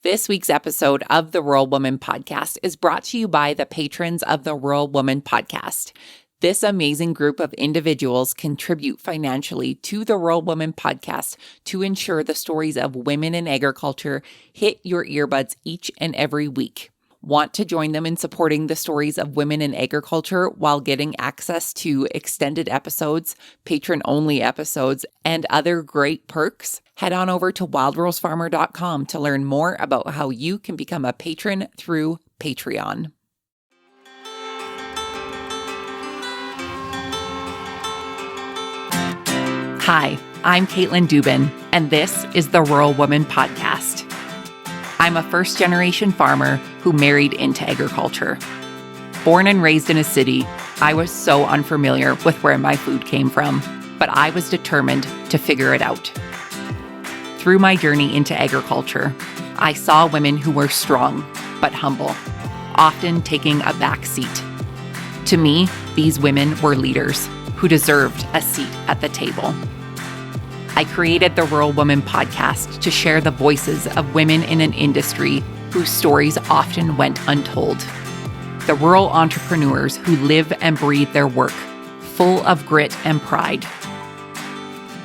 This week's episode of the Rural Woman Podcast is brought to you by the patrons of the Rural Woman Podcast. This amazing group of individuals contribute financially to the Rural Woman Podcast to ensure the stories of women in agriculture hit your earbuds each and every week. Want to join them in supporting the stories of women in agriculture while getting access to extended episodes, patron-only episodes, and other great perks? Head on over to wildrosefarmer.com to learn more about how you can become a patron through Patreon. Hi, I'm Caitlin Dubin, and this is the Rural Woman Podcast. I'm a first-generation farmer who married into agriculture. Born and raised in a city, I was so unfamiliar with where my food came from, but I was determined to figure it out. Through my journey into agriculture, I saw women who were strong but humble, often taking a back seat. To me, these women were leaders who deserved a seat at the table. I created the Rural Woman Podcast to share the voices of women in an industry whose stories often went untold. The rural entrepreneurs who live and breathe their work, full of grit and pride.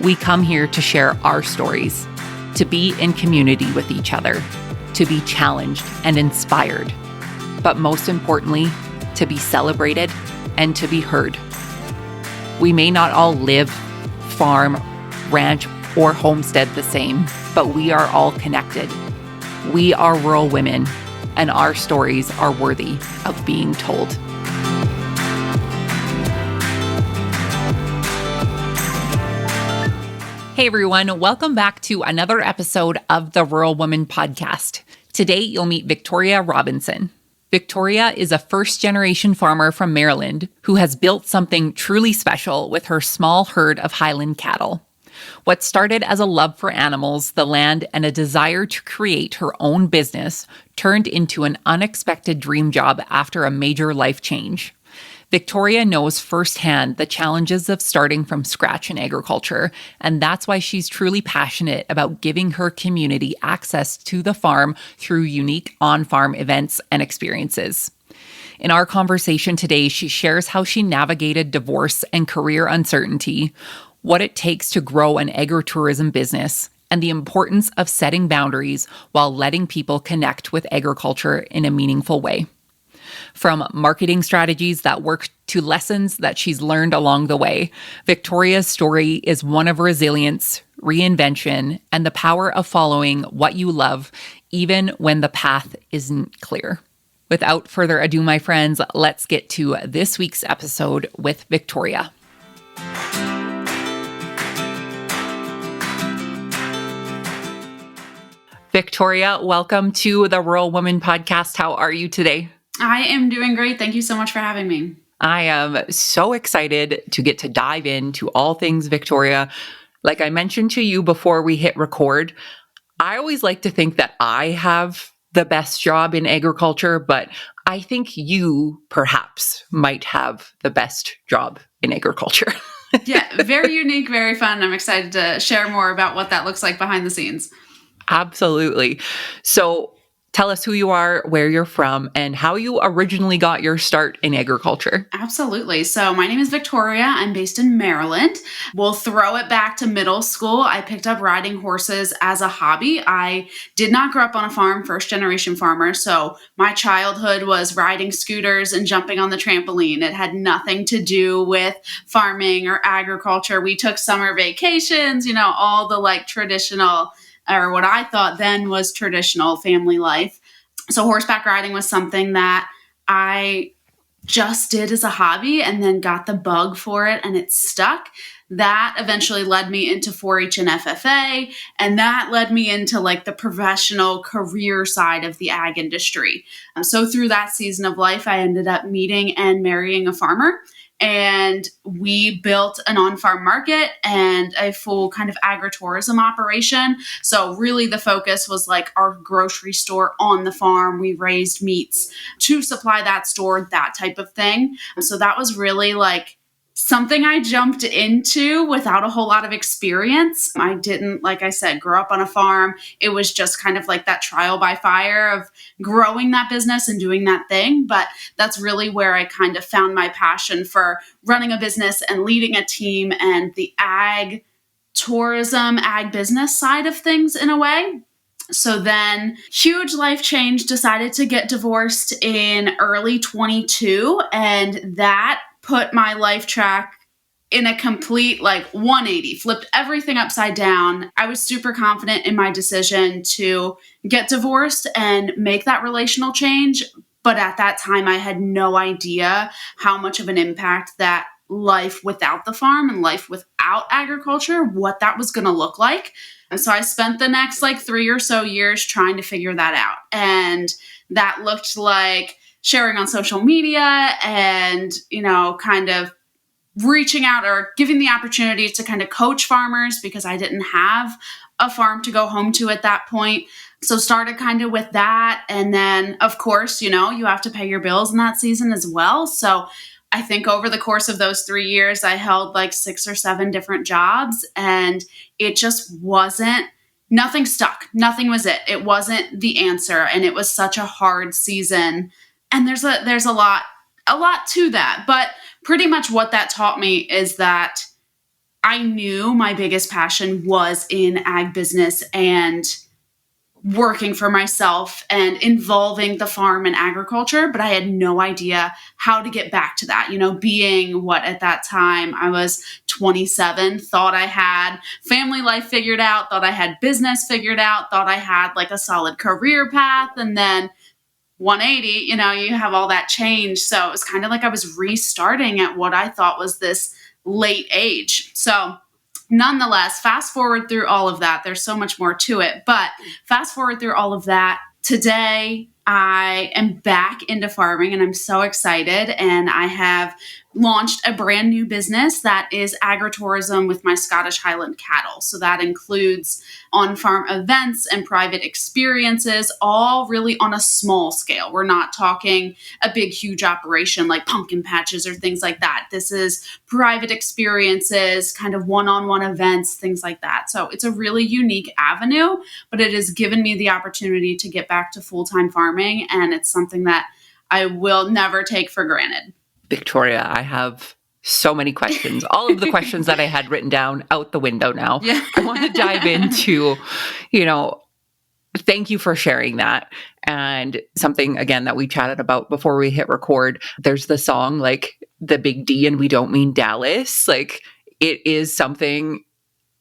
We come here to share our stories, to be in community with each other, to be challenged and inspired, but most importantly, to be celebrated and to be heard. We may not all live, farm, ranch, or homestead the same, but we are all connected. We are rural women, and our stories are worthy of being told. Hey everyone, welcome back to another episode of the Rural Woman Podcast. Today you'll meet Victoria Robinson. Victoria is a first-generation farmer from Maryland who has built something truly special with her small herd of Highland cattle. What started as a love for animals, the land, and a desire to create her own business turned into an unexpected dream job after a major life change. Victoria knows firsthand the challenges of starting from scratch in agriculture, and that's why she's truly passionate about giving her community access to the farm through unique on-farm events and experiences. In our conversation today, she shares how she navigated divorce and career uncertainty, what it takes to grow an agritourism business, and the importance of setting boundaries while letting people connect with agriculture in a meaningful way. From marketing strategies that work to lessons that she's learned along the way, Victoria's story is one of resilience, reinvention, and the power of following what you love, even when the path isn't clear. Without further ado, my friends, let's get to this week's episode with Victoria. Victoria, welcome to the Rural Woman Podcast. How are you today? I am doing great. Thank you so much for having me. I am so excited to get to dive into all things Victoria. Like I mentioned to you before we hit record, I always like to think that I have the best job in agriculture, but I think you perhaps might have the best job in agriculture. Yeah, very unique, very fun. I'm excited to share more about what that looks like behind the scenes. Absolutely. So tell us who you are, where you're from, and how you originally got your start in agriculture. Absolutely. So my name is Victoria. I'm based in Maryland. We'll throw it back to middle school. I picked up riding horses as a hobby. I did not grow up on a farm, first generation farmer. So my childhood was riding scooters and jumping on the trampoline. It had nothing to do with farming or agriculture. We took summer vacations, all the traditional or what I thought then was traditional family life. So horseback riding was something that I just did as a hobby and then got the bug for it and it stuck. That eventually led me into 4-H and FFA, and that led me into the professional career side of the ag industry. So through that season of life, I ended up meeting and marrying a farmer. And we built an on-farm market and a full kind of agritourism operation. So really the focus was our grocery store on the farm. We raised meats to supply that store, that type of thing. So that was really something I jumped into without a whole lot of experience. I didn't, like I said, grow up on a farm. It was just kind of like that trial by fire of growing that business and doing that thing. But that's really where I kind of found my passion for running a business and leading a team and the ag tourism, ag business side of things in a way. So then, huge life change, decided to get divorced in early 22, and that put my life track in a complete 180, flipped everything upside down. I was super confident in my decision to get divorced and make that relational change. But at that time, I had no idea how much of an impact that life without the farm and life without agriculture, what that was going to look like. And so I spent the next 3 or so years trying to figure that out. And that looked like sharing on social media and, kind of reaching out or giving the opportunity to kind of coach farmers because I didn't have a farm to go home to at that point. So started kind of with that. And then, of course, you have to pay your bills in that season as well. So I think over the course of those 3 years, I held 6 or 7 different jobs, and it just nothing stuck. Nothing was it. It wasn't the answer. And it was such a hard season. And there's a lot to that. But pretty much what that taught me is that I knew my biggest passion was in ag business and working for myself and involving the farm and agriculture, but I had no idea how to get back to that. Being what at that time I was 27, thought I had family life figured out, thought I had business figured out, thought I had a solid career path. And then 180, you have all that change. So it was kind of like I was restarting at what I thought was this late age. So nonetheless, fast forward through all of that. There's so much more to it, but fast forward through all of that. Today, I am back into farming and I'm so excited. And I have launched a brand new business that is agritourism with my Scottish Highland cattle. So that includes on-farm events and private experiences, all really on a small scale. We're not talking a big, huge operation like pumpkin patches or things like that. This is private experiences, kind of one-on-one events, things like that. So it's a really unique avenue, but it has given me the opportunity to get back to full-time farming. And it's something that I will never take for granted. Victoria, I have so many questions. All of the questions that I had written down out the window now. Yeah. I want to dive into, thank you for sharing that. And something, again, that we chatted about before we hit record, there's the song, the big D, and we don't mean Dallas. It is something,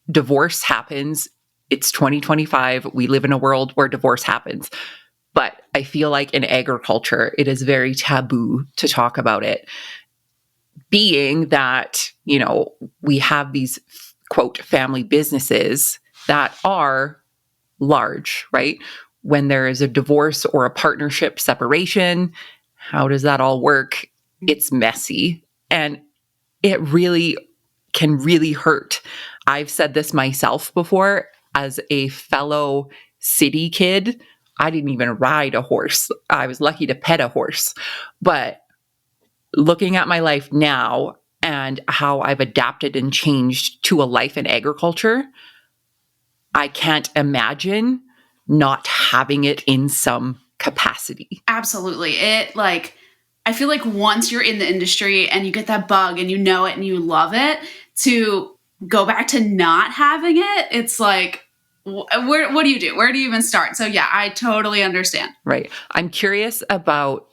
divorce happens. It's 2025. We live in a world where divorce happens. But I feel like in agriculture, it is very taboo to talk about it. Being that, we have these, quote, family businesses that are large, right? When there is a divorce or a partnership separation, how does that all work? It's messy. And it really can really hurt. I've said this myself before as a fellow city kid. I didn't even ride a horse. I was lucky to pet a horse. But looking at my life now and how I've adapted and changed to a life in agriculture, I can't imagine not having it in some capacity. Absolutely. I feel like once you're in the industry and you get that bug and you know it and you love it, to go back to not having it, it's like, what do you do? Where do you even start? So yeah, I totally understand. Right. I'm curious about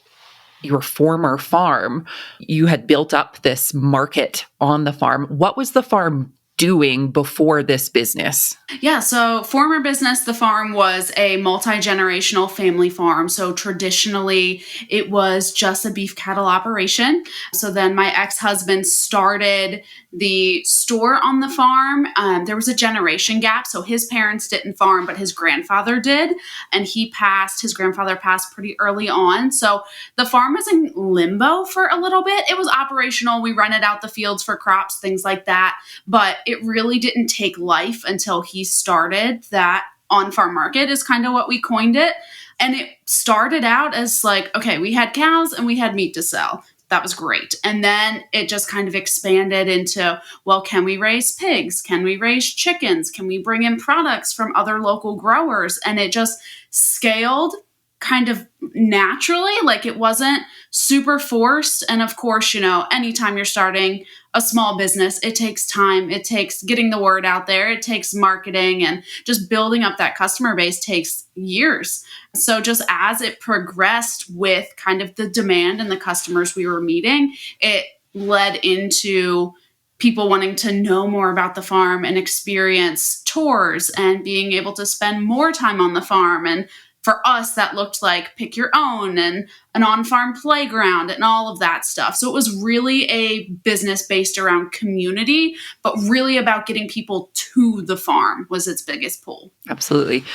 your former farm. You had built up this market on the farm. What was the farm doing before this business? Yeah, so former business, the farm was a multi-generational family farm. So traditionally, it was just a beef cattle operation. So then my ex-husband started the store on the farm. There was a generation gap. So his parents didn't farm, but his grandfather did. And his grandfather passed pretty early on. So the farm was in limbo for a little bit. It was operational. We rented out the fields for crops, things like that. But it really didn't take life until he started that on-farm market, is kind of what we coined it. And it started out as okay, we had cows and we had meat to sell. that was great. And then it just kind of expanded into, well, can we raise pigs? Can we raise chickens? Can we bring in products from other local growers? And it just scaled kind of naturally, like it wasn't super forced. And of course, anytime you're starting a small business, it takes time. It takes getting the word out there. It takes marketing, and just building up that customer base takes years. So just as it progressed with kind of the demand and the customers we were meeting, it led into people wanting to know more about the farm and experience tours and being able to spend more time on the farm. And for us, that looked like pick your own and an on-farm playground and all of that stuff. So it was really a business based around community, but really about getting people to the farm was its biggest pull. Absolutely.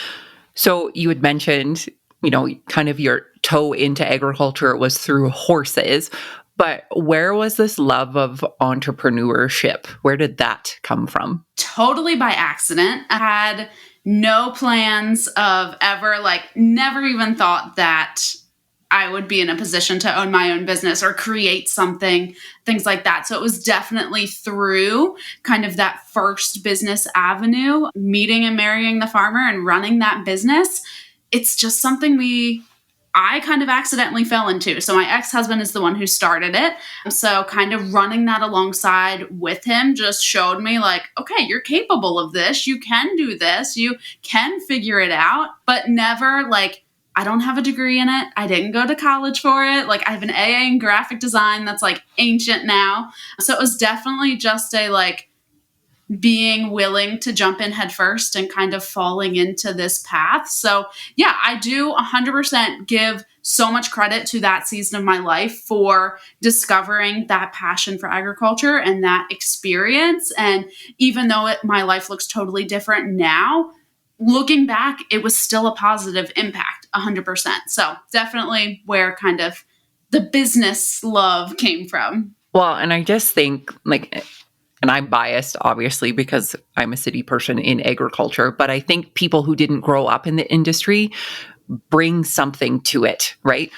So you had mentioned, kind of your toe into agriculture was through horses, but where was this love of entrepreneurship? Where did that come from? Totally by accident. I had no plans of ever, never even thought that I would be in a position to own my own business or create something, things like that. So it was definitely through kind of that first business avenue, meeting and marrying the farmer and running that business. It's just something I kind of accidentally fell into. So my ex-husband is the one who started it. So kind of running that alongside with him just showed me okay, you're capable of this. You can do this. You can figure it out, but never I don't have a degree in it. I didn't go to college for it. I have an AA in graphic design that's ancient now. So it was definitely just a being willing to jump in head first and kind of falling into this path. So yeah, I do 100% give so much credit to that season of my life for discovering that passion for agriculture and that experience. And even though my life looks totally different now, looking back, it was still a positive impact, 100%. So definitely where kind of the business love came from. Well, and I just think and I'm biased, obviously, because I'm a city person in agriculture, but I think people who didn't grow up in the industry bring something to it, right?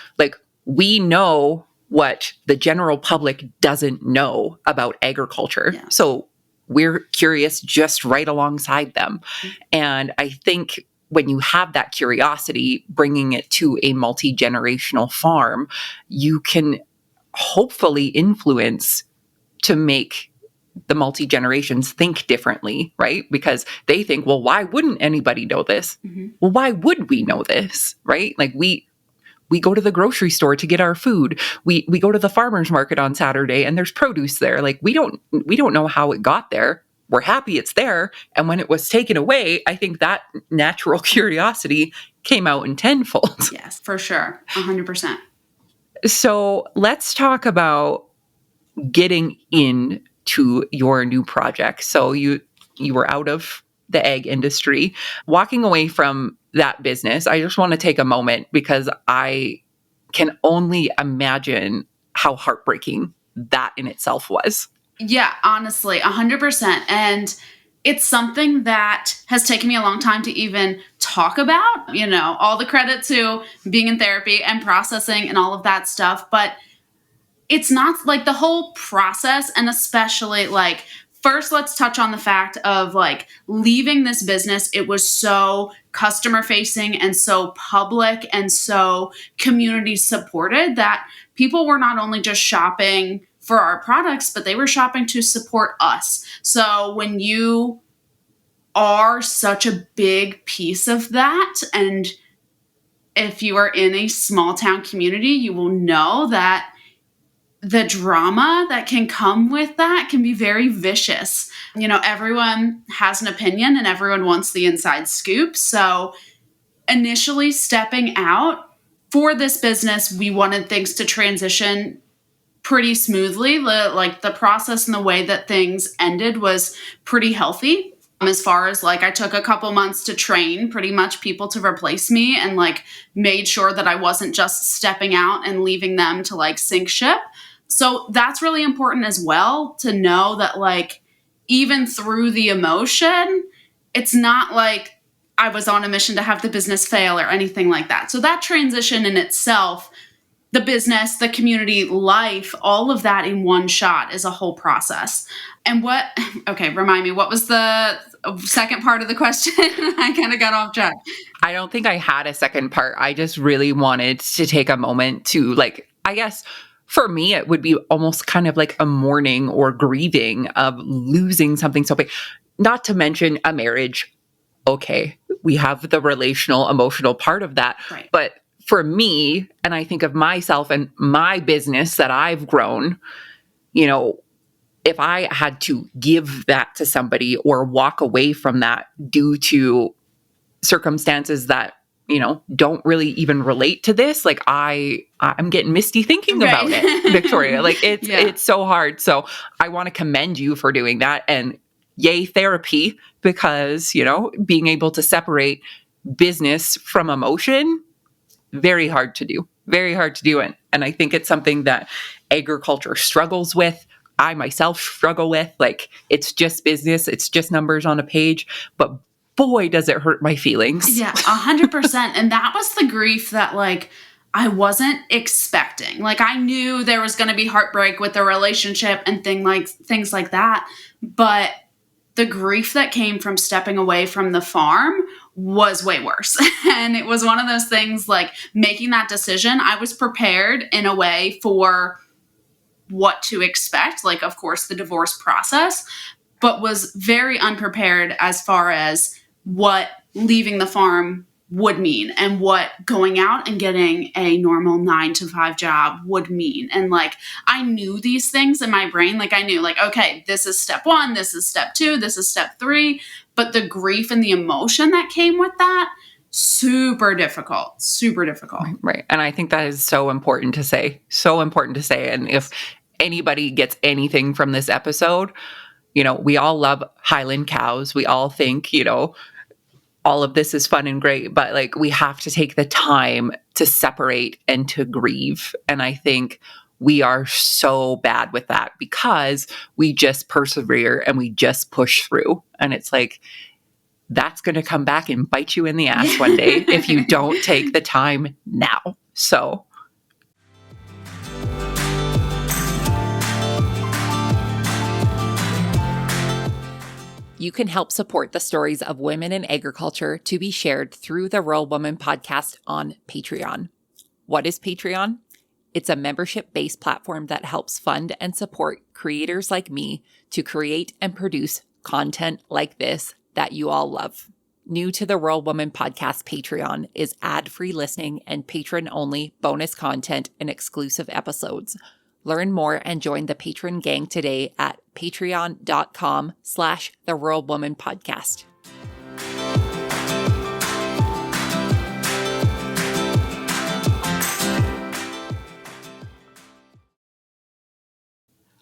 We know what the general public doesn't know about agriculture. Yeah. So we're curious just right alongside them. Mm-hmm. And I think when you have that curiosity, bringing it to a multi-generational farm, you can hopefully influence to make the multi-generations think differently, right? Because they think, well, why wouldn't anybody know this? Mm-hmm. Well, why would we know this, right? We go to the grocery store to get our food. We go to the farmer's market on Saturday and there's produce there. We don't know how it got there. We're happy it's there. And when it was taken away, I think that natural curiosity came out in tenfold. Yes, for sure. 100%. So let's talk about getting into your new project. So you were out of the egg industry, walking away from that business. I just want to take a moment because I can only imagine how heartbreaking that in itself was. Yeah, honestly, 100%. And it's something that has taken me a long time to even talk about, all the credit to being in therapy and processing and all of that stuff. But it's not the whole process. And especially first, let's touch on the fact of leaving this business. It was so customer facing and so public and so community supported that people were not only just shopping for our products, but they were shopping to support us. So when you are such a big piece of that, and if you are in a small town community, you will know that the drama that can come with that can be very vicious. Everyone has an opinion and everyone wants the inside scoop. So initially stepping out for this business, we wanted things to transition pretty smoothly. The process and the way that things ended was pretty healthy. As far as I took a couple months to train pretty much people to replace me and made sure that I wasn't just stepping out and leaving them to sink ship. So that's really important as well to know that even through the emotion, it's not I was on a mission to have the business fail or anything like that. So that transition in itself the business, the community life, all of that in one shot is a whole process. And remind me, what was the second part of the question? I kind of got off track. I don't think I had a second part. I just really wanted to take a moment to, like, I guess for me, it would be almost kind of like a mourning or grieving of losing something so big, not to mention a marriage. Okay, we have the relational, emotional part of that. Right. But for me, and I think of myself and my business that I've grown, if I had to give that to somebody or walk away from that due to circumstances that, don't really even relate to this, like I'm getting misty thinking about it, Victoria. Like it's so hard. So I want to commend you for doing that, and yay therapy, because, being able to separate business from emotion, very hard to do. Very hard to do. And I think it's something that agriculture struggles with. I myself struggle with. Like, it's just business. It's just numbers on a page. But boy, does it hurt my feelings. Yeah, 100%. And that was the grief that, like, I wasn't expecting. Like, I knew there was going to be heartbreak with the relationship and things like that. But the grief that came from stepping away from the farm was way worse. And it was one of those things, like, making that decision, I was prepared in a way for what to expect, like, of course, the divorce process, but was very unprepared as far as what leaving the farm would mean and what going out and getting a normal 9-to-5 job would mean. And, like, I knew these things in my brain. Like, I knew, like, okay, this is step 1, this is step 2, this is step 3. But the grief and the emotion that came with that, super difficult. Right. And I think that is so important to say. So important to say. And if anybody gets anything from this episode, we all love Highland cows. We all think, all of this is fun and great, but, like, we have to take the time to separate and to grieve. And I think we are so bad with that because we just persevere and we just push through. And it's like, that's going to come back and bite you in the ass one day if you don't take the time now. So you can help support the stories of women in agriculture to be shared through the Rural Woman podcast on Patreon. What is Patreon? It's a membership-based platform that helps fund and support creators like me to create and produce content like this that you all love. New to the Rural Woman podcast Patreon is ad-free listening and patron-only bonus content and exclusive episodes. Learn more and join the patron gang today at patreon.com/The Rural Woman Podcast.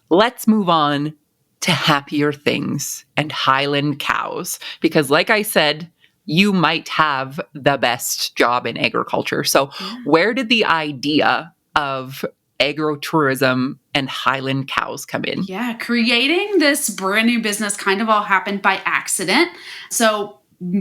Let's move on to happier things and Highland cows, because, like I said, you might have the best job in agriculture. So where did the idea of agritourism and Highland cows come in? Yeah, creating this brand new business kind of all happened by accident. So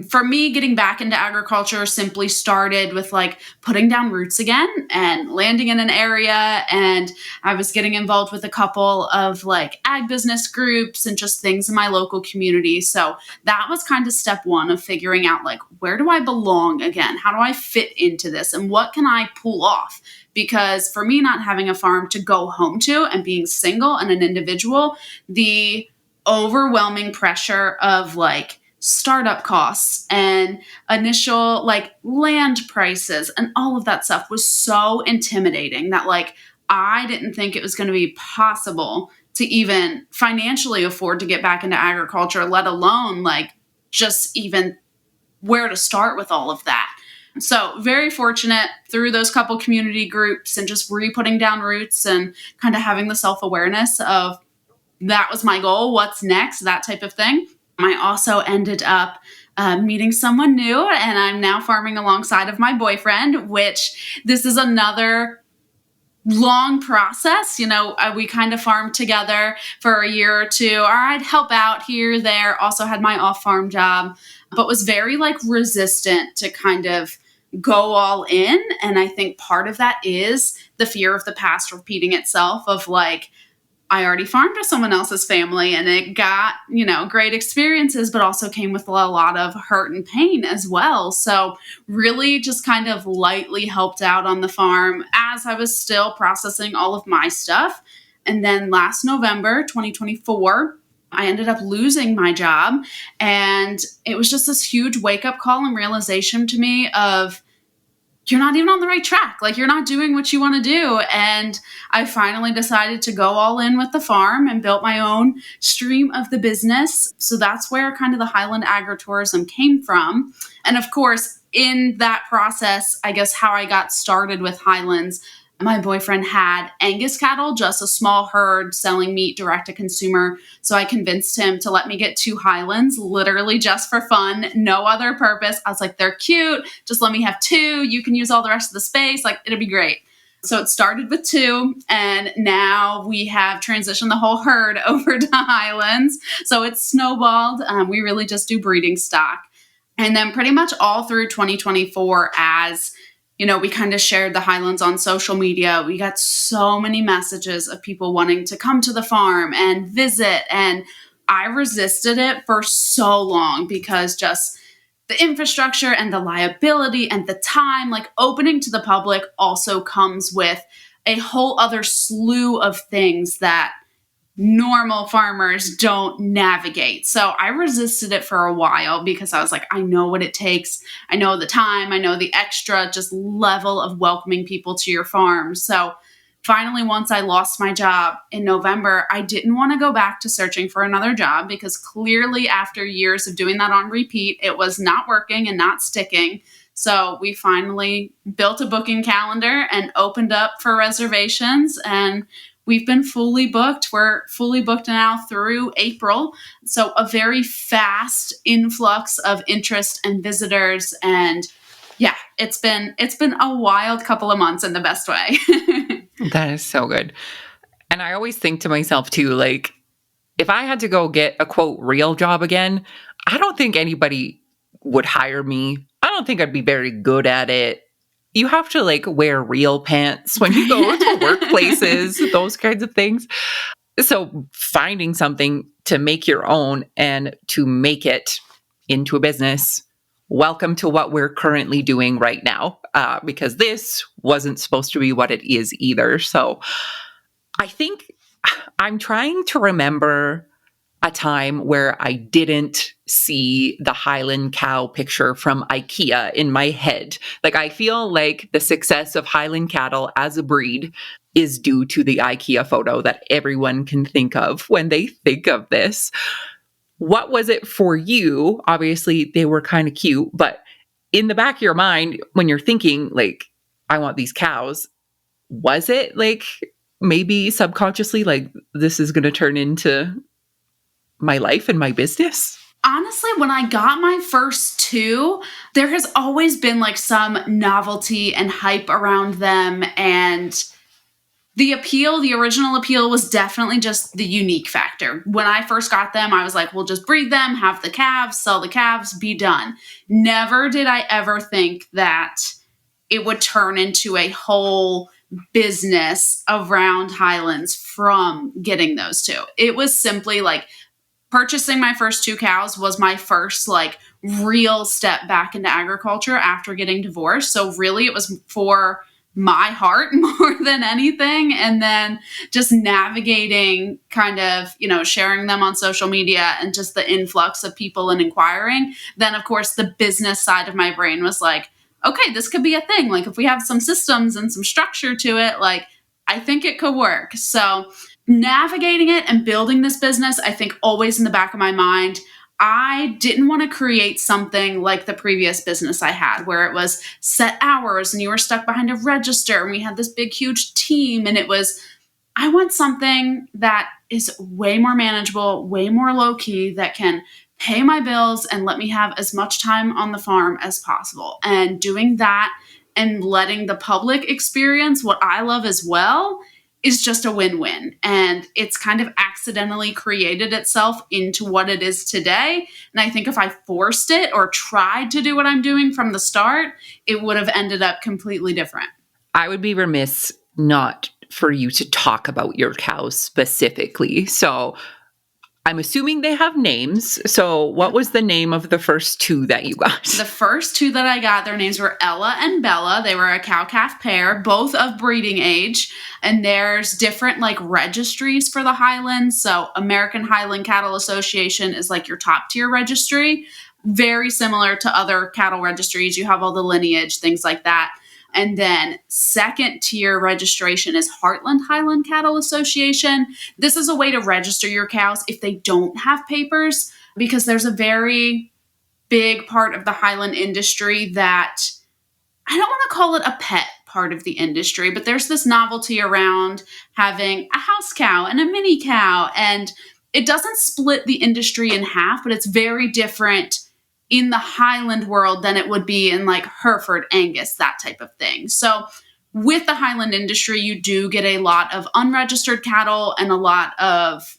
for me, getting back into agriculture simply started with, like, putting down roots again and landing in an area. And I was getting involved with a couple of, like, ag business groups and just things in my local community. So that was kind of step 1 of figuring out, like, where do I belong again? How do I fit into this? And what can I pull off? Because for me, not having a farm to go home to and being single and an individual, the overwhelming pressure of, like, startup costs and initial, like, land prices and all of that stuff was so intimidating that, like, I didn't think it was going to be possible to even financially afford to get back into agriculture, let alone, like, just even where to start with all of that. So very fortunate through those couple community groups and just putting down roots and kind of having the self-awareness of that was my goal, what's next, that type of thing. I also ended up meeting someone new, and I'm now farming alongside of my boyfriend, which this is another long process. We kind of farmed together for a year or two, or I'd help out here, there, also had my off-farm job, but was very, like, resistant to kind of go all in. And I think part of that is the fear of the past repeating itself of like, I already farmed with someone else's family and it got, great experiences, but also came with a lot of hurt and pain as well. So really just kind of lightly helped out on the farm as I was still processing all of my stuff. And then last November, 2024, I ended up losing my job. And it was just this huge wake up call and realization to me of, you're not even on the right track. Like, you're not doing what you want to do. And I finally decided to go all in with the farm and built my own stream of the business. So that's where kind of the Highland Agritourism came from. And of course, in that process, I guess how I got started with Highlands, my boyfriend had Angus cattle, just a small herd selling meat direct to consumer. So I convinced him to let me get 2 Highlands, literally just for fun, no other purpose. I was like, they're cute. Just let me have 2. You can use all the rest of the space. Like, it'll be great. So it started with 2, and now we have transitioned the whole herd over to Highlands. So it's snowballed. We really just do breeding stock. And then pretty much all through 2024, as we kind of shared the Highlands on social media. We got so many messages of people wanting to come to the farm and visit. And I resisted it for so long because just the infrastructure and the liability and the time, like opening to the public also comes with a whole other slew of things that normal farmers don't navigate. So I resisted it for a while because I was like, I know what it takes. I know the time. I know the extra just level of welcoming people to your farm. So finally, once I lost my job in November, I didn't want to go back to searching for another job because clearly after years of doing that on repeat, it was not working and not sticking. So we finally built a booking calendar and opened up for reservations, and we've been fully booked. We're fully booked now through April. So a very fast influx of interest and visitors. And yeah, it's been a wild couple of months in the best way. That is so good. And I always think to myself too, like, if I had to go get a quote real job again, I don't think anybody would hire me. I don't think I'd be very good at it. You have to like wear real pants when you go to workplaces, those kinds of things. So finding something to make your own and to make it into a business, welcome to what we're currently doing right now, because this wasn't supposed to be what it is either. So I think I'm trying to remember a time where I didn't see the Highland cow picture from IKEA in my head. Like, I feel like the success of Highland cattle as a breed is due to the IKEA photo that everyone can think of when they think of this. What was it for you? Obviously, they were kind of cute, but in the back of your mind, when you're thinking, like, I want these cows, was it like maybe subconsciously, like, this is going to turn into my life and my business? Honestly, when I got my first 2, there has always been like some novelty and hype around them. And the original appeal was definitely just the unique factor. When I first got them, I was like, we'll just breed them, have the calves, sell the calves, be done. Never did I ever think that it would turn into a whole business around Highlands from getting those 2. It was simply like, purchasing my first 2 cows was my first like real step back into agriculture after getting divorced. So really it was for my heart more than anything. And then just navigating kind of, sharing them on social media and just the influx of people and inquiring. Then of course the business side of my brain was like, okay, this could be a thing. Like, if we have some systems and some structure to it, like, I think it could work. So navigating it and building this business, I think always in the back of my mind, I didn't want to create something like the previous business I had where it was set hours and you were stuck behind a register and we had this big, huge team. And I want something that is way more manageable, way more low key, that can pay my bills and let me have as much time on the farm as possible. And doing that and letting the public experience what I love as well is just a win-win. And it's kind of accidentally created itself into what it is today. And I think if I forced it or tried to do what I'm doing from the start, it would have ended up completely different. I would be remiss not for you to talk about your cows specifically. So I'm assuming they have names. So what was the name of the first two that you got? The first two that I got, their names were Ella and Bella. They were a cow-calf pair, both of breeding age. And there's different like registries for the Highlands. So American Highland Cattle Association is like your top tier registry. Very similar to other cattle registries. You have all the lineage, things like that. And then second tier registration is Heartland Highland Cattle Association. This is a way to register your cows if they don't have papers, because there's a very big part of the Highland industry that I don't want to call it a pet part of the industry, but there's this novelty around having a house cow and a mini cow. And it doesn't split the industry in half, but it's very different in the Highland world than it would be in like Hereford, Angus, that type of thing. So with the Highland industry, you do get a lot of unregistered cattle and a lot of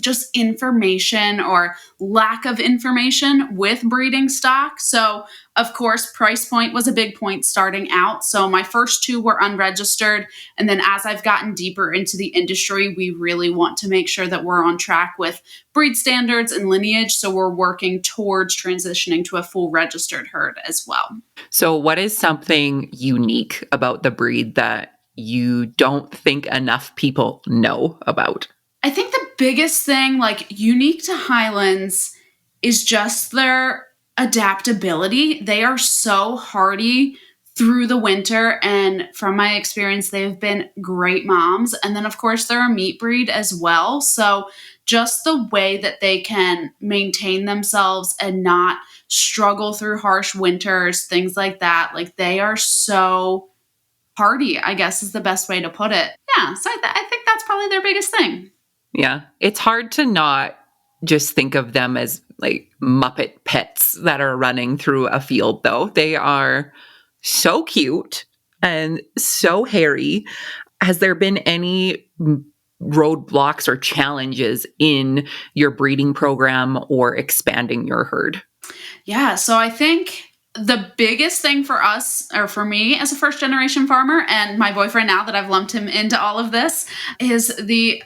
just information or lack of information with breeding stock. So of course, price point was a big point starting out. So my first two were unregistered. And then as I've gotten deeper into the industry, we really want to make sure that we're on track with breed standards and lineage. So we're working towards transitioning to a full registered herd as well. So what is something unique about the breed that you don't think enough people know about? I think the biggest thing, like unique to Highlands, is just their adaptability. They are so hardy through the winter. And from my experience, they've been great moms. And then, of course, they're a meat breed as well. So just the way that they can maintain themselves and not struggle through harsh winters, things like that. Like they are so hardy, I guess is the best way to put it. Yeah. So I think that's probably their biggest thing. Yeah. It's hard to not just think of them as like Muppet pets that are running through a field, though. They are so cute and so hairy. Has there been any roadblocks or challenges in your breeding program or expanding your herd? Yeah. So I think the biggest thing for us, or for me as a first generation farmer and my boyfriend now that I've lumped him into all of this, is the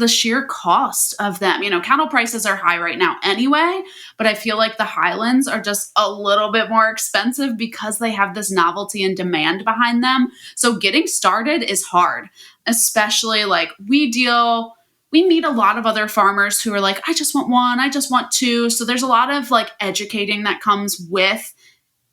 sheer cost of them. You know, cattle prices are high right now anyway, but I feel like the Highlands are just a little bit more expensive because they have this novelty and demand behind them. So getting started is hard, especially like we meet a lot of other farmers who are like, I just want one, I just want two. So there's a lot of like educating that comes with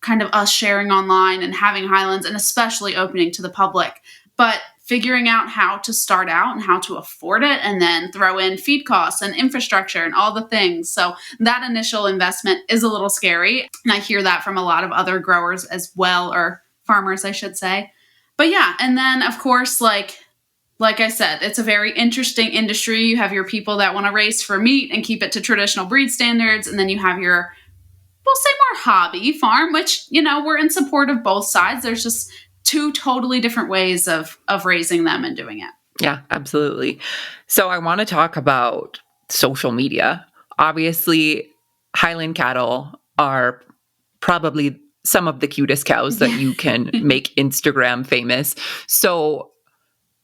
kind of us sharing online and having Highlands and especially opening to the public. But figuring out how to start out and how to afford it and then throw in feed costs and infrastructure and all the things. So that initial investment is a little scary. And I hear that from a lot of other growers as well, or farmers, I should say. But yeah, and then of course, like I said, it's a very interesting industry. You have your people that want to race for meat and keep it to traditional breed standards. And then you have your, we'll say more hobby farm, which, you know, we're in support of both sides. There's just two totally different ways of raising them and doing it. Yeah, absolutely. So I want to talk about social media. Obviously, Highland cattle are probably some of the cutest cows that you can make Instagram famous. So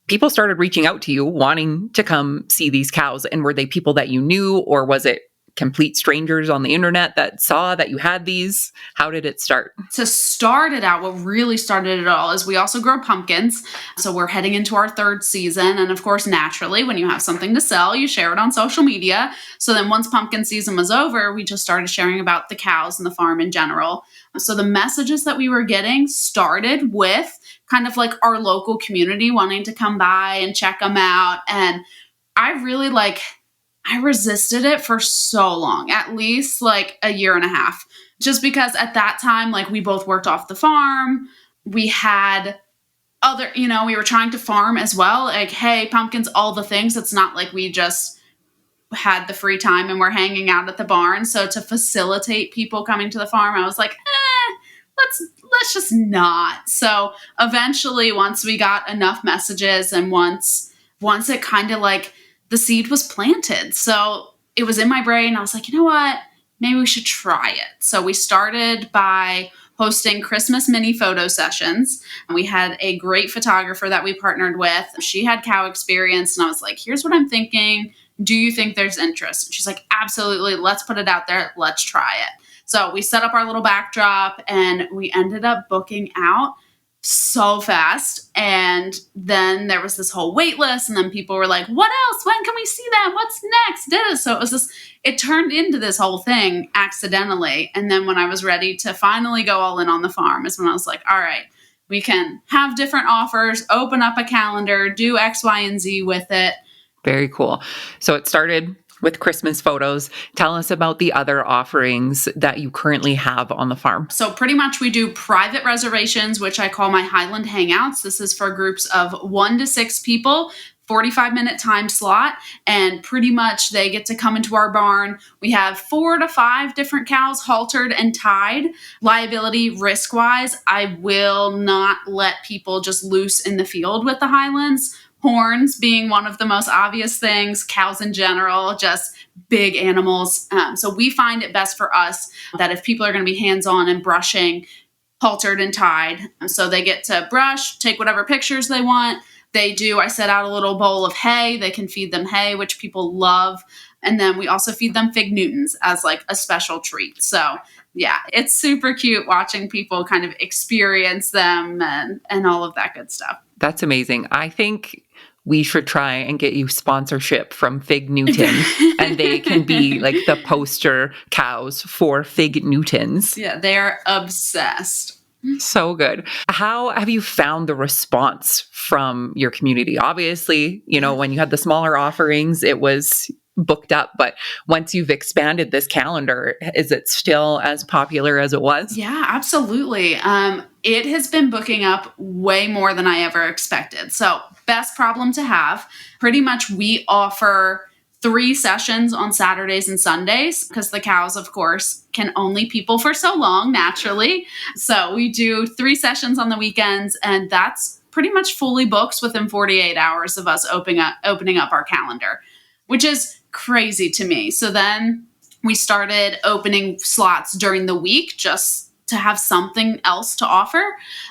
people started reaching out to you wanting to come see these cows. And were they people that you knew, or was it complete strangers on the internet that saw that you had these? How did it start? To start it out, what really started it all is we also grow pumpkins. So we're heading into our third season. And of course, naturally, when you have something to sell, you share it on social media. So then once pumpkin season was over, we just started sharing about the cows and the farm in general. So the messages that we were getting started with kind of like our local community wanting to come by and check them out. And I really I resisted it for so long, at least like a year and a half, just because at that time, like we both worked off the farm. We had other, we were trying to farm as well. Like, hey, pumpkins, all the things. It's not like we just had the free time and we're hanging out at the barn. So to facilitate people coming to the farm, I was like, let's just not. So eventually, once we got enough messages and once it kind of like the seed was planted. So it was in my brain. I was like, you know what? Maybe we should try it. So we started by hosting Christmas mini photo sessions. And we had a great photographer that we partnered with. She had cow experience. And I was like, here's what I'm thinking. Do you think there's interest? And she's like, absolutely. Let's put it out there. Let's try it. So we set up our little backdrop and we ended up booking out so fast. And then there was this whole wait list. And then people were like, what else? When can we see them? What's next? So it turned into this whole thing accidentally. And then when I was ready to finally go all in on the farm is when I was like, all right, we can have different offers, open up a calendar, do X, Y, and Z with it. Very cool. So it started with Christmas photos. Tell us about the other offerings that you currently have on the farm. So pretty much we do private reservations, which I call my Highland Hangouts. This is for groups of 1 to 6 people, 45-minute time slot, and pretty much they get to come into our barn. We have 4 to 5 different cows haltered and tied. Liability risk-wise, I will not let people just loose in the field with the Highlands. Horns being one of the most obvious things, cows in general, just big animals. So we find it best for us that if people are going to be hands-on and brushing, haltered and tied, so they get to brush, take whatever pictures they want. I set out a little bowl of hay. They can feed them hay, which people love. And then we also feed them fig Newtons as like a special treat. So yeah, it's super cute watching people kind of experience them and all of that good stuff. That's amazing. I think we should try and get you sponsorship from Fig Newton, and they can be like the poster cows for Fig Newtons. Yeah, they're obsessed. So good. How have you found the response from your community? Obviously, when you had the smaller offerings, it was booked up, but once you've expanded this calendar, is it still as popular as it was? Yeah, absolutely. It has been booking up way more than I ever expected. So best problem to have. Pretty much we offer 3 sessions on Saturdays and Sundays because the cows, of course, can only people for so long naturally. So we do 3 sessions on the weekends, and that's pretty much fully booked within 48 hours of us opening up our calendar, which is crazy to me. So then we started opening slots during the week just to have something else to offer.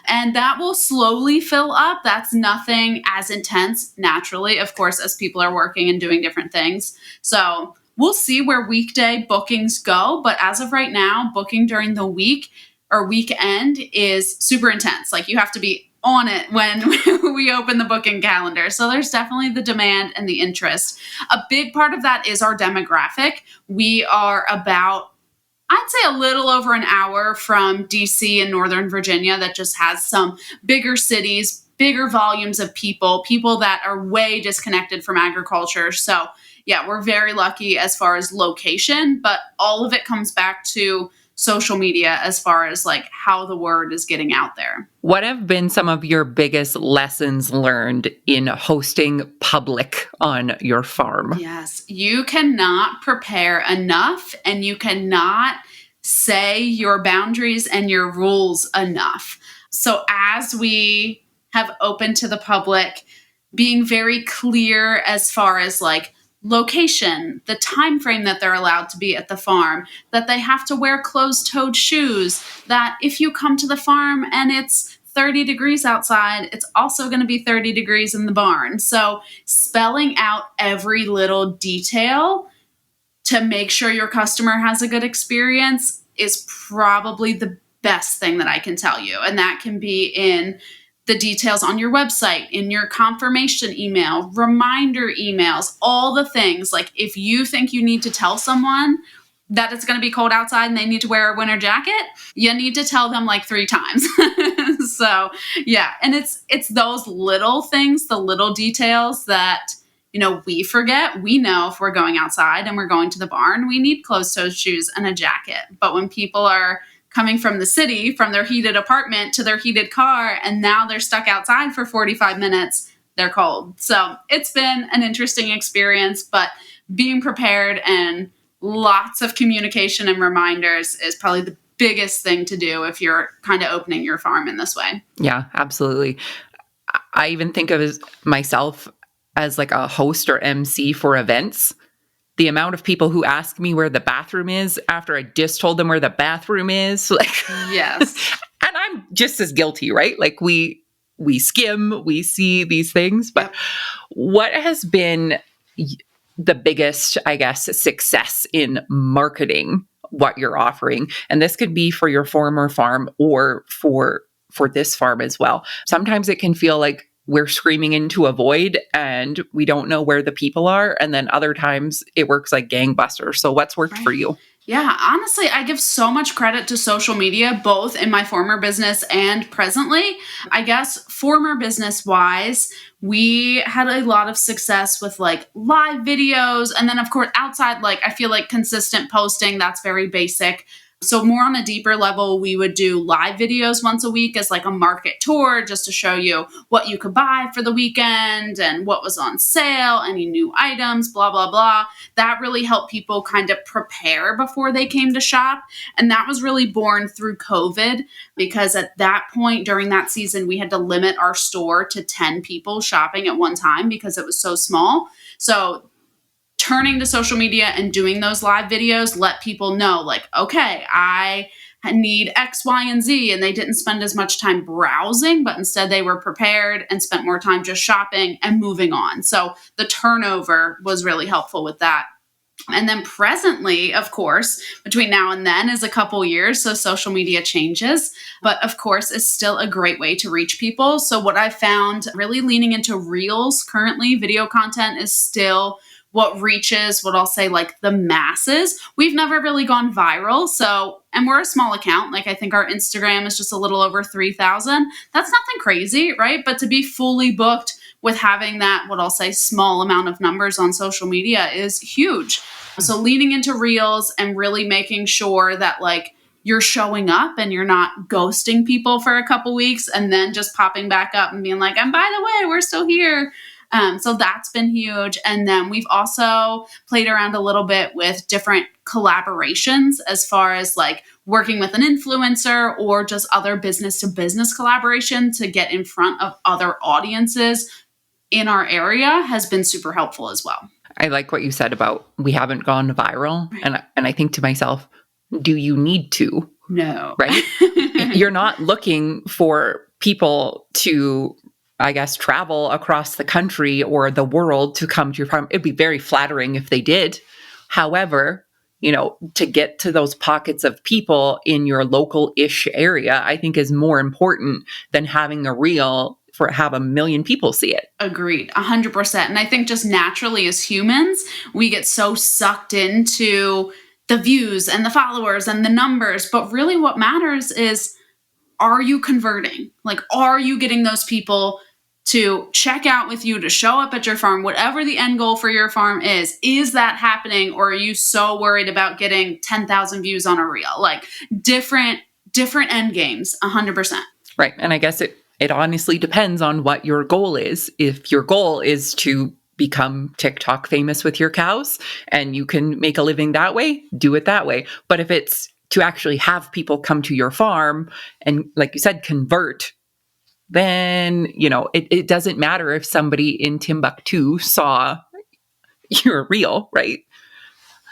And that will slowly fill up. That's nothing as intense naturally, of course, as people are working and doing different things. So we'll see where weekday bookings go. But as of right now, booking during the week or weekend is super intense. Like you have to be on it when we open the booking calendar. So there's definitely the demand and the interest. A big part of that is our demographic. We are about, I'd say, a little over an hour from DC in Northern Virginia that just has some bigger cities, bigger volumes of people that are way disconnected from agriculture. So yeah, we're very lucky as far as location, but all of it comes back to social media as far as like how the word is getting out there. What have been some of your biggest lessons learned in hosting public on your farm? Yes, you cannot prepare enough and you cannot say your boundaries and your rules enough. So as we have opened to the public, being very clear as far as like location, the time frame that they're allowed to be at the farm, that they have to wear closed-toed shoes, that if you come to the farm and it's 30 degrees outside, it's also going to be 30 degrees in the barn. So spelling out every little detail to make sure your customer has a good experience is probably the best thing that I can tell you. And that can be in the details on your website, in your confirmation email, reminder emails, all the things. Like if you think you need to tell someone that it's going to be cold outside and they need to wear a winter jacket, you need to tell them like 3 times. So yeah, and it's those little things, the little details that, we forget. We know if we're going outside and we're going to the barn, we need closed-toed shoes and a jacket. But when people are coming from the city, from their heated apartment to their heated car, and now they're stuck outside for 45 minutes, they're cold. So it's been an interesting experience, but being prepared and lots of communication and reminders is probably the biggest thing to do if you're kind of opening your farm in this way. Yeah, absolutely. I even think of myself as like a host or MC for events. The amount of people who ask me where the bathroom is after I just told them where the bathroom is, like, yes. And I'm just as guilty, right? Like we skim, we see these things, but yep. What has been the biggest, I guess, success in marketing what you're offering? And this could be for your former farm or for this farm as well. Sometimes it can feel like we're screaming into a void and we don't know where the people are. And then other times it works like gangbusters. So what's worked for you? Yeah, honestly, I give so much credit to social media, both in my former business and presently. I guess former business wise, we had a lot of success with like live videos. And then of course, outside, like I feel like consistent posting, that's very basic. So more on a deeper level, we would do live videos once a week as like a market tour, just to show you what you could buy for the weekend and what was on sale, any new items, blah, blah, blah. That really helped people kind of prepare before they came to shop. And that was really born through COVID, because at that point during that season, we had to limit our store to 10 people shopping at one time because it was so small. So turning to social media and doing those live videos let people know, like, okay, I need X, Y, and Z. And they didn't spend as much time browsing, but instead they were prepared and spent more time just shopping and moving on. So the turnover was really helpful with that. And then presently, of course, between now and then is a couple years, so social media changes, but of course, it's still a great way to reach people. So what I found, really leaning into Reels currently, video content is still what reaches what I'll say like the masses. We've never really gone viral. So, and we're a small account. Like I think our Instagram is just a little over 3,000. That's nothing crazy, right? But to be fully booked with having that, what I'll say, small amount of numbers on social media is huge. So leaning into Reels and really making sure that like you're showing up and you're not ghosting people for a couple weeks and then just popping back up and being like, and by the way, we're still here. So that's been huge. And then we've also played around a little bit with different collaborations as far as like working with an influencer or just other business to business collaboration to get in front of other audiences in our area has been super helpful as well. I like what you said about we haven't gone viral. Right. And I think to myself, do you need to? No. Right? You're not looking for people to, I guess, travel across the country or the world to come to your farm. It'd be very flattering if they did. However, to get to those pockets of people in your local-ish area, I think is more important than having a reel have 1 million people see it. Agreed, 100%. And I think just naturally as humans, we get so sucked into the views and the followers and the numbers. But really what matters is, are you converting? Like, are you getting those people to check out with you, to show up at your farm, whatever the end goal for your farm is that happening? Or are you so worried about getting 10,000 views on a reel? Like different end games, 100%. Right. And I guess it honestly depends on what your goal is. If your goal is to become TikTok famous with your cows and you can make a living that way, do it that way. But if it's to actually have people come to your farm and, like you said, convert, then, it doesn't matter if somebody in Timbuktu saw your reel, right?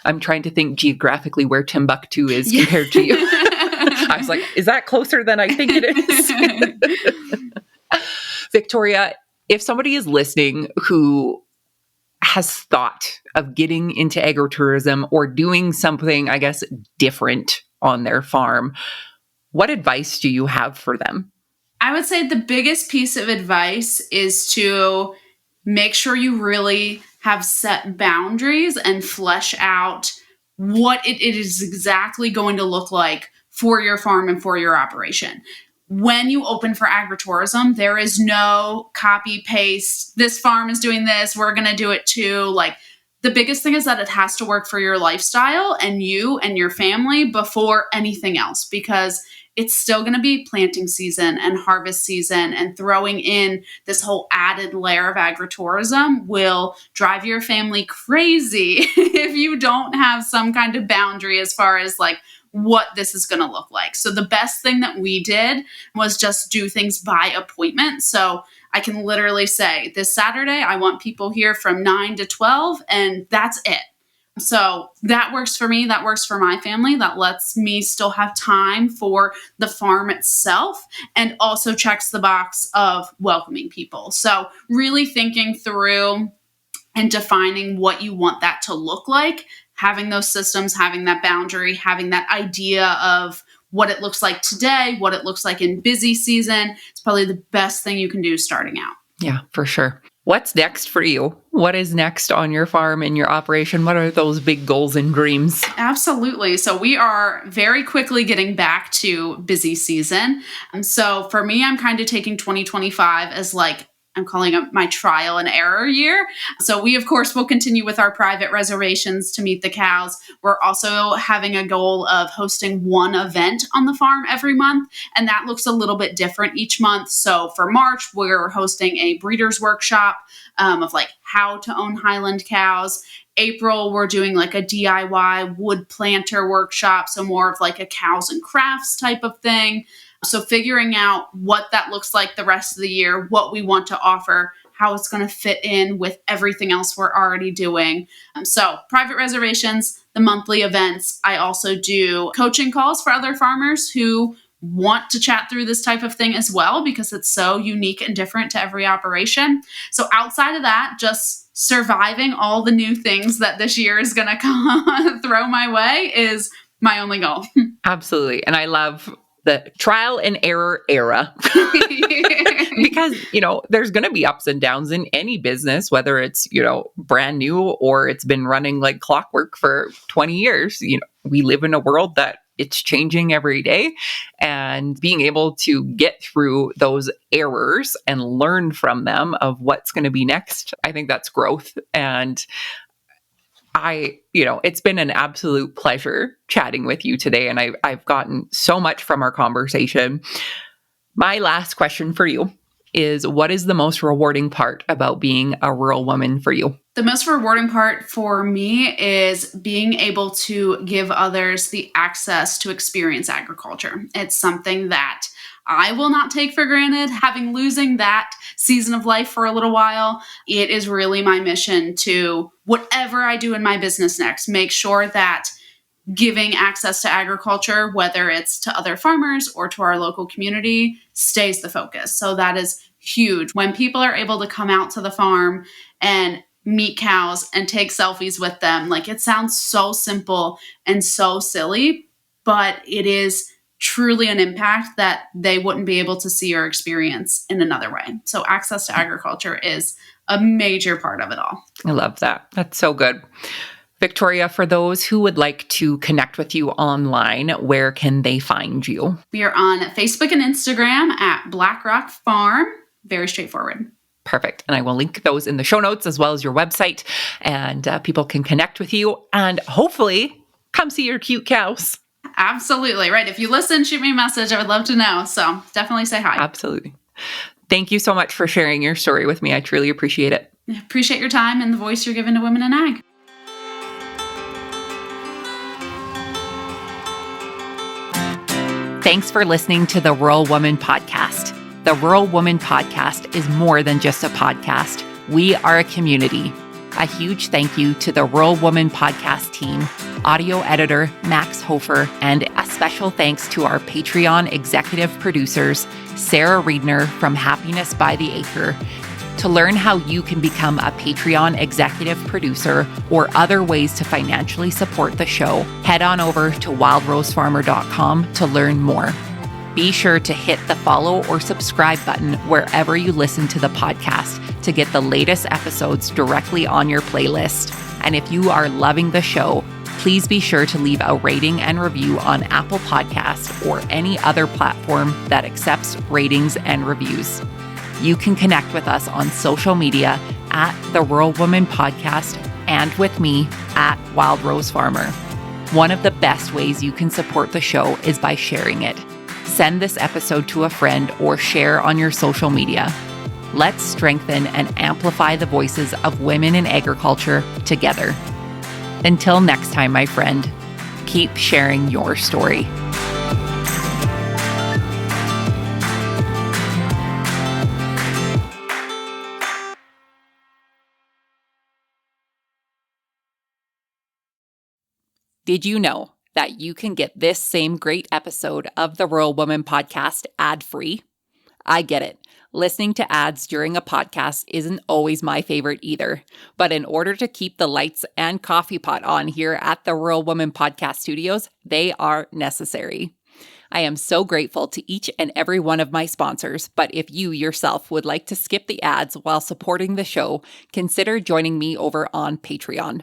I'm trying to think geographically where Timbuktu is compared to you. I was like, is that closer than I think it is? Victoria, if somebody is listening who has thought of getting into agritourism or doing something, I guess, different on their farm, what advice do you have for them? I would say the biggest piece of advice is to make sure you really have set boundaries and flesh out what it is exactly going to look like for your farm and for your operation. When you open for agritourism, there is no copy paste. This farm is doing this, we're going to do it too. Like the biggest thing is that it has to work for your lifestyle and you and your family before anything else, because it's still going to be planting season and harvest season, and throwing in this whole added layer of agritourism will drive your family crazy if you don't have some kind of boundary as far as like what this is going to look like. So the best thing that we did was just do things by appointment. So I can literally say this Saturday, I want people here from 9 to 12, and that's it. So that works for me. That works for my family. That lets me still have time for the farm itself and also checks the box of welcoming people. So really thinking through and defining what you want that to look like, having those systems, having that boundary, having that idea of what it looks like today, what it looks like in busy season. It's probably the best thing you can do starting out. Yeah, for sure. What's next for you? What is next on your farm and your operation? What are those big goals and dreams? Absolutely. So we are very quickly getting back to busy season. And so for me, I'm kind of taking 2025 as like, I'm calling it my trial and error year. So we, of course, will continue with our private reservations to meet the cows. We're also having a goal of hosting one event on the farm every month, and that looks a little bit different each month. So for March, we're hosting a breeder's workshop of like how to own Highland cows. April, we're doing like a DIY wood planter workshop, so more of like a cows and crafts type of thing. So figuring out what that looks like the rest of the year, what we want to offer, how it's going to fit in with everything else we're already doing. So private reservations, the monthly events. I also do coaching calls for other farmers who want to chat through this type of thing as well, because it's so unique and different to every operation. So outside of that, just surviving all the new things that this year is going to throw my way is my only goal. Absolutely. And I love the trial and error era because, there's going to be ups and downs in any business, whether it's, brand new or it's been running like clockwork for 20 years. We live in a world that it's changing every day, and being able to get through those errors and learn from them of what's going to be next. I think that's growth. And it's been an absolute pleasure chatting with you today, and I've gotten so much from our conversation. My last question for you is, what is the most rewarding part about being a rural woman for you? The most rewarding part for me is being able to give others the access to experience agriculture. It's something that I will not take for granted. Losing that season of life for a little while, it is really my mission to, whatever I do in my business next, make sure that giving access to agriculture, whether it's to other farmers or to our local community, stays the focus. So that is huge. When people are able to come out to the farm and meet cows and take selfies with them, like, it sounds so simple and so silly, but it is truly an impact that they wouldn't be able to see or experience in another way. So access to agriculture is a major part of it all. I love that. That's so good. Victoria, for those who would like to connect with you online, where can they find you? We are on Facebook and Instagram at Black Rock Farm. Very straightforward. Perfect. And I will link those in the show notes as well as your website, and people can connect with you and hopefully come see your cute cows. Absolutely. Right. If you listen, shoot me a message. I would love to know. So definitely say hi. Absolutely. Thank you so much for sharing your story with me. I truly appreciate it. I appreciate your time and the voice you're giving to women in ag. Thanks for listening to the Rural Woman Podcast. The Rural Woman Podcast is more than just a podcast. We are a community. A huge thank you to the Rural Woman Podcast team, audio editor Max Hofer, and a special thanks to our Patreon executive producers, Sarah Riedner from Happiness by the Acre. To learn how you can become a Patreon executive producer or other ways to financially support the show, head on over to wildrosefarmer.com to learn more. Be sure to hit the follow or subscribe button wherever you listen to the podcast to get the latest episodes directly on your playlist. And if you are loving the show, please be sure to leave a rating and review on Apple Podcasts or any other platform that accepts ratings and reviews. You can connect with us on social media at The Rural Woman Podcast and with me at Wild Rose Farmer. One of the best ways you can support the show is by sharing it. Send this episode to a friend or share on your social media. Let's strengthen and amplify the voices of women in agriculture together. Until next time, my friend, keep sharing your story. Did you know that you can get this same great episode of the Rural Woman podcast ad-free? I get it. Listening to ads during a podcast isn't always my favorite either. But in order to keep the lights and coffee pot on here at the Rural Woman Podcast Studios, they are necessary. I am so grateful to each and every one of my sponsors, but if you yourself would like to skip the ads while supporting the show, consider joining me over on Patreon.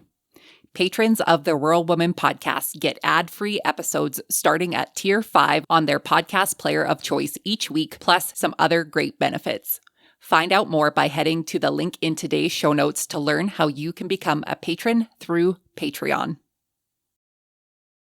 Patrons of the Rural Woman podcast get ad-free episodes starting at Tier 5 on their podcast player of choice each week, plus some other great benefits. Find out more by heading to the link in today's show notes to learn how you can become a patron through Patreon.